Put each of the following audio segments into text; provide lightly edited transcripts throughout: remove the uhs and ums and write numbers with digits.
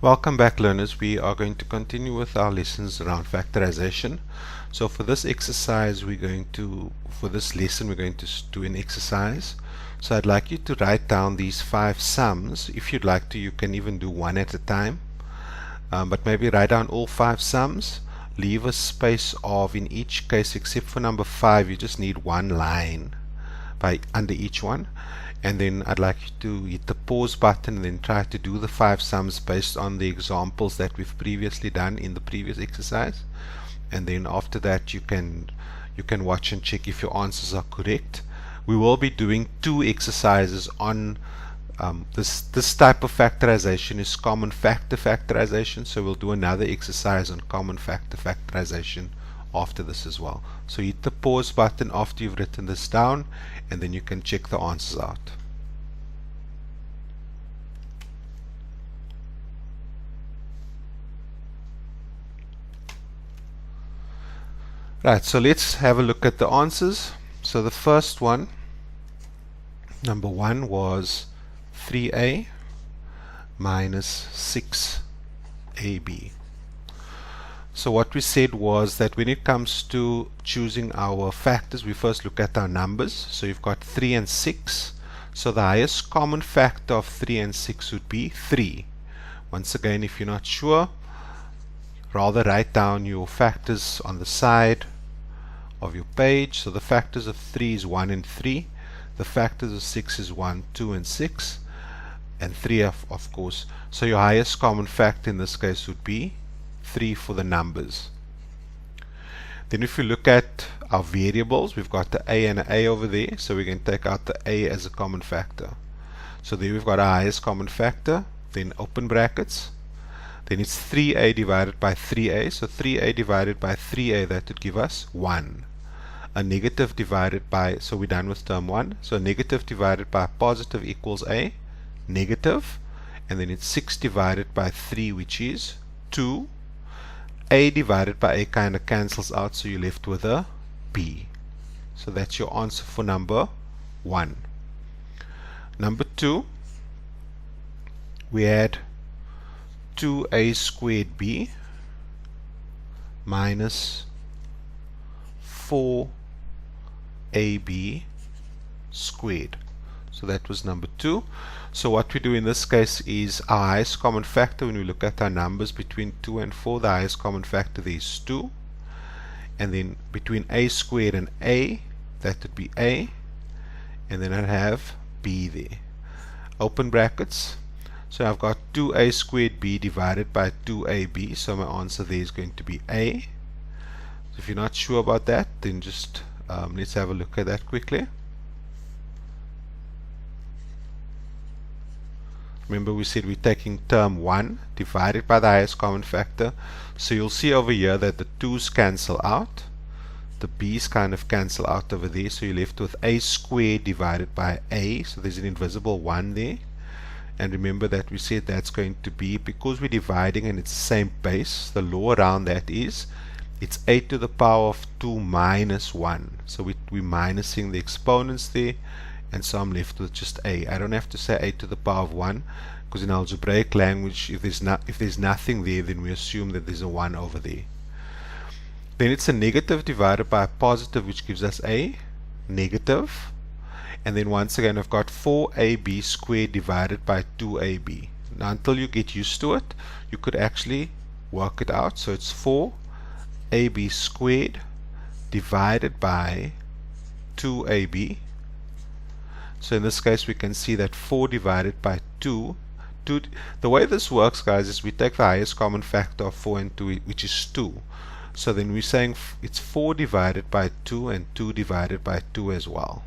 Welcome back, learners. We are going to continue with our lessons around factorization. So for this exercise for this lesson we're going to do an exercise. So I'd like you to write down these 5 sums. If you'd like to, you can even do one at a time, but maybe write down all 5 sums. Leave a space of, in each case except for number 5, you just need one line under each one. And then I'd like you to hit the pause button and then try to do the 5 sums based on the examples that we've previously done in the previous exercise. And then after that you can watch and check if your answers are correct. We will be doing 2 exercises on this type of factorization is common factor factorization, so we'll do another exercise on common factor factorization after this as well. So hit the pause button after you've written this down, and then you can check the answers out. Right, so let's have a look at the answers. So the first one, number 1, was 3a minus 6ab. So what we said was that when it comes to choosing our factors, we first look at our numbers. So you've got 3 and 6. So the highest common factor of 3 and 6 would be 3. Once again, if you're not sure, rather write down your factors on the side of your page. So the factors of 3 is 1 and 3. The factors of 6 is 1, 2 and 6. And 3 of course. So your highest common factor in this case would be 3 for the numbers. Then if you look at our variables, we've got the a and an a over there, so we can take out the a as a common factor. So there we've got our highest common factor, then open brackets, then it's 3a divided by 3a, so 3a divided by 3a, that would give us 1. A negative divided by, so we're done with term 1, so a negative divided by a positive equals a negative, and then it's 6 divided by 3, which is 2. A divided by a kind of cancels out, so you're left with a b. So that's your answer for number 1. Number 2, we had 2a squared b minus 4ab squared. So that was number 2. So what we do in this case is our highest common factor, when we look at our numbers between 2 and 4, the highest common factor there is 2. And then between a squared and a, that would be a. And then I'd have b there. Open brackets. So I've got 2a squared b divided by 2ab. So my answer there is going to be a. So if you're not sure about that, then just let's have a look at that quickly. Remember, we said we're taking term 1 divided by the highest common factor. So you'll see over here that the 2's cancel out. The b's kind of cancel out over there. So you're left with a squared divided by a. So there's an invisible 1 there. And remember that we said that's going to be, because we're dividing and it's the same base, the law around that is it's a to the power of 2 minus 1. So we're minusing the exponents there. And so I'm left with just a. I don't have to say a to the power of 1, because in algebraic language, if there's nothing there, then we assume that there's a 1 over there. Then it's a negative divided by a positive, which gives us a negative. And then once again, I've got 4ab squared divided by 2ab. Now until you get used to it, you could actually work it out. So it's 4ab squared divided by 2ab. So in this case we can see that 4 divided by 2, the way this works, guys, is we take the highest common factor of 4 and 2, which is 2. So then we're saying it's 4 divided by 2 and 2 divided by 2 as well.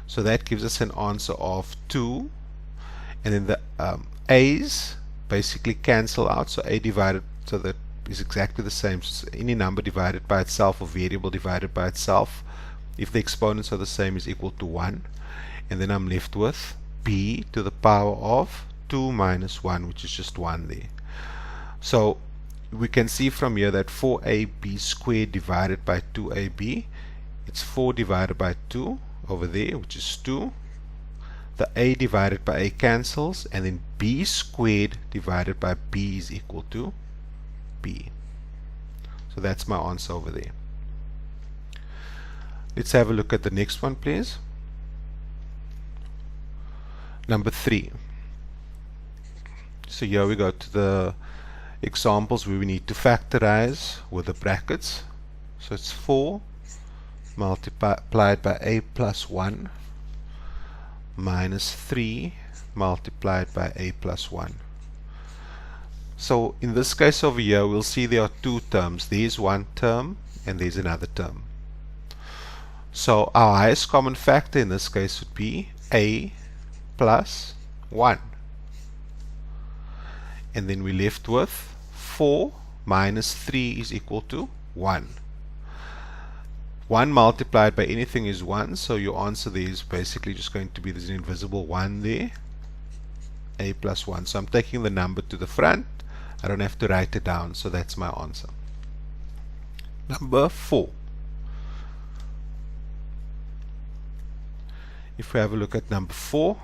So that gives us an answer of 2. And then the a's basically cancel out, so a divided, so that is exactly the same. So any number divided by itself or variable divided by itself, if the exponents are the same, is equal to 1. And then I'm left with b to the power of 2 minus 1, which is just 1 there. So we can see from here that 4ab squared divided by 2ab, it's 4 divided by 2 over there, which is 2. The a divided by a cancels, and then b squared divided by b is equal to b. So that's my answer over there. Let's have a look at the next one, please. Number 3. So here we go to the examples where we need to factorize with the brackets. So it's 4 multiplied by a plus 1 minus 3 multiplied by a plus 1. So in this case over here, we'll see there are two terms. There's one term and there's another term. So our highest common factor in this case would be a plus 1. And then we're left with 4 minus 3 is equal to 1. 1 multiplied by anything is 1, so your answer there is basically just going to be, there's an invisible 1 there, a plus 1. So I'm taking the number to the front. I don't have to write it down, so that's my answer. Number 4. If we have a look at number 4,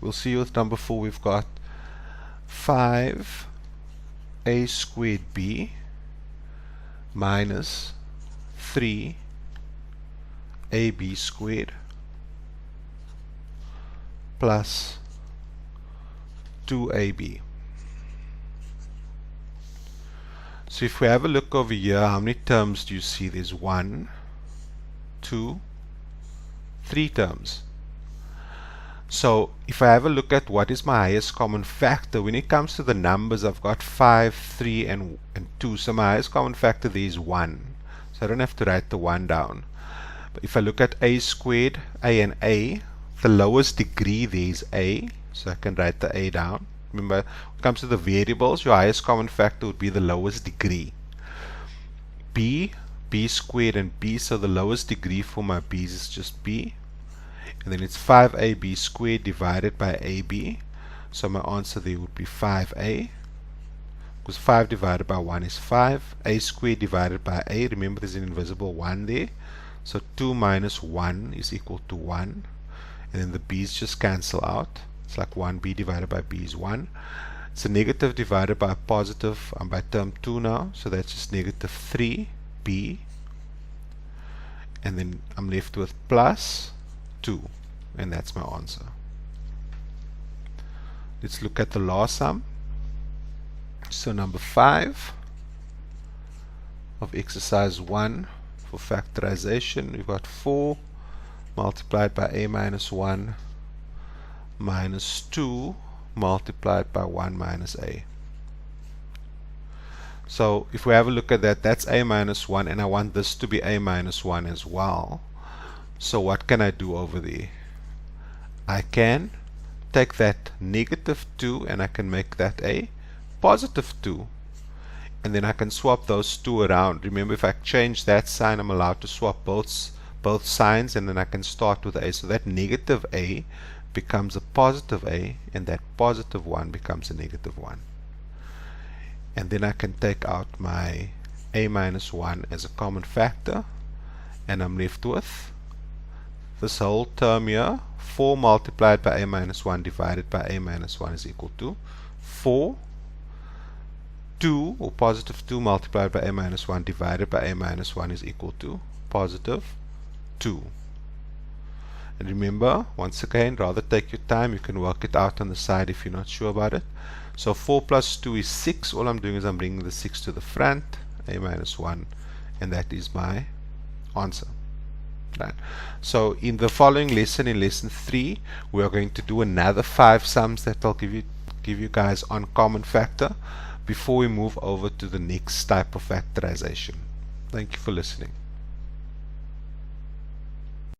we'll see with number 4 we've got 5a squared b minus 3ab squared plus 2ab. So if we have a look over here, how many terms do you see? There's 1, 2, 3 terms. So if I have a look at what is my highest common factor, when it comes to the numbers, I've got 5, 3 and 2. So my highest common factor there is 1. So I don't have to write the 1 down. But if I look at a squared, a and a, the lowest degree there is a. So I can write the a down. Remember, when it comes to the variables, your highest common factor would be the lowest degree. B squared and b, so the lowest degree for my b's is just b. And then it's 5ab squared divided by ab. So my answer there would be 5a. Because 5 divided by 1 is 5. A squared divided by a. Remember there's an invisible 1 there. So 2 minus 1 is equal to 1. And then the b's just cancel out. It's like 1b divided by b is 1. It's a negative divided by a positive. I'm by term 2 now. So that's just negative 3b. And then I'm left with plus 2, and that's my answer. Let's look at the last sum. So number 5 of exercise 1 for factorization, we've got 4 multiplied by a minus 1 minus 2 multiplied by 1 minus a. So if we have a look at that, that's a minus 1, and I want this to be a minus 1 as well. So what can I do over there? I can take that negative 2 and I can make that a positive 2. And then I can swap those two around. Remember, if I change that sign, I'm allowed to swap both signs, and then I can start with a. So that negative a becomes a positive a, and that positive 1 becomes a negative 1. And then I can take out my a minus 1 as a common factor, and I'm left with this whole term here. 4 multiplied by a minus 1 divided by a minus 1 is equal to 4. 2 or positive 2 multiplied by a minus 1 divided by a minus 1 is equal to positive 2. And remember, once again, rather take your time. You can work it out on the side if you're not sure about it. So 4 plus 2 is 6. All I'm doing is I'm bringing the 6 to the front, a minus 1, and that is my answer. Right. So in the following lesson, in lesson 3, we are going to do another 5 sums that I'll give you guys on common factor before we move over to the next type of factorization. Thank you for listening.